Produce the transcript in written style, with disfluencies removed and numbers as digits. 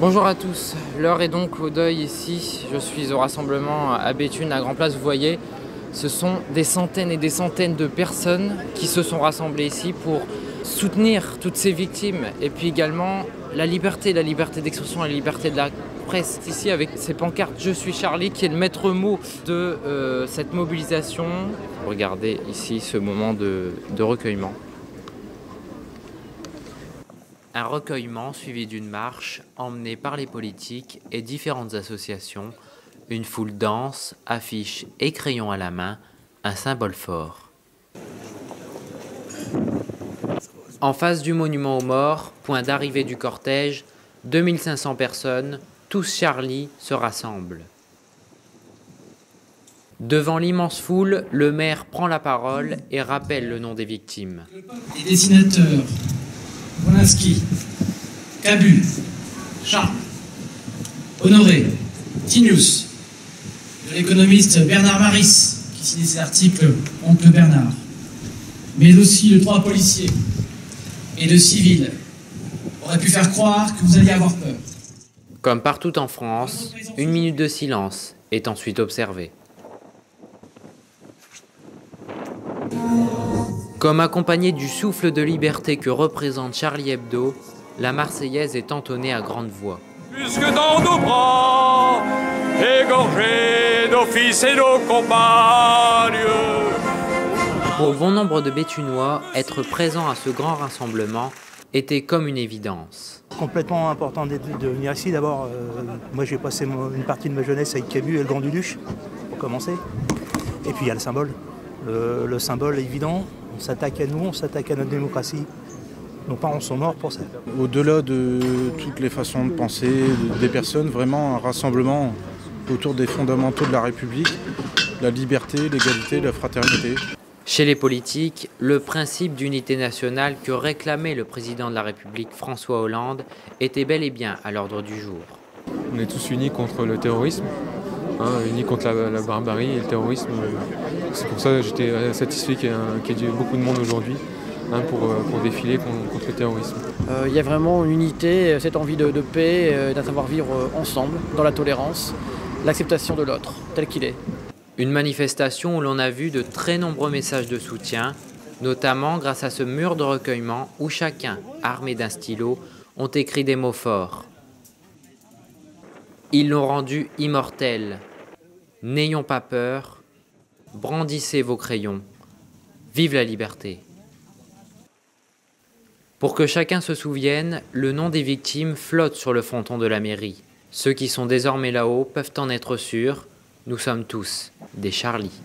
Bonjour à tous, l'heure est donc au deuil ici. Je suis au rassemblement à Béthune, à Grand Place. Vous voyez, ce sont des centaines et des centaines de personnes qui se sont rassemblées ici pour soutenir toutes ces victimes. Et puis également la liberté d'expression, la liberté de la presse. Ici avec ces pancartes « Je suis Charlie » qui est le maître mot de cette mobilisation. Regardez ici ce moment de recueillement. Un recueillement suivi d'une marche emmenée par les politiques et différentes associations, une foule danse, affiches et crayons à la main, un symbole fort. En face du monument aux morts, point d'arrivée du cortège, 2500 personnes, tous Charlie, se rassemblent. Devant l'immense foule, le maire prend la parole et rappelle le nom des victimes. Les dessinateurs Wolinski, Cabu, Charles, Honoré, Tinius, de l'économiste Bernard Maris, qui signait ses articles Oncle Bernard, mais aussi de 3 policiers et de civils, auraient pu faire croire que vous alliez avoir peur. Comme partout en France, une minute de silence est ensuite observée. Comme accompagné du souffle de liberté que représente Charlie Hebdo, la Marseillaise est entonnée à grande voix. Puisque dans nos bras, égorgés nos fils et nos compagnes. Pour bon nombre de Béthunois, être présent à ce grand rassemblement était comme une évidence. Complètement important de venir ici. D'abord, moi j'ai passé une partie de ma jeunesse avec Cabu et le Grand Duduche, pour commencer. Et puis il y a le symbole. Le symbole est évident. On s'attaque à nous, on s'attaque à notre démocratie. Nos parents sont morts pour ça. Au-delà de toutes les façons de penser des personnes, vraiment un rassemblement autour des fondamentaux de la République, la liberté, l'égalité, la fraternité. Chez les politiques, le principe d'unité nationale que réclamait le président de la République François Hollande était bel et bien à l'ordre du jour. On est tous unis contre le terrorisme, unis contre la barbarie et le terrorisme. C'est pour ça que j'étais satisfait qu'il y ait beaucoup de monde aujourd'hui pour défiler contre le terrorisme. Il y a vraiment une unité, cette envie de paix, d'un savoir-vivre ensemble, dans la tolérance, l'acceptation de l'autre, tel qu'il est. Une manifestation où l'on a vu de très nombreux messages de soutien, notamment grâce à ce mur de recueillement où chacun, armé d'un stylo, ont écrit des mots forts. Ils l'ont rendu immortel. N'ayons pas peur, brandissez vos crayons. Vive la liberté. Pour que chacun se souvienne, le nom des victimes flotte sur le fronton de la mairie. Ceux qui sont désormais là-haut peuvent en être sûrs, nous sommes tous des Charlie.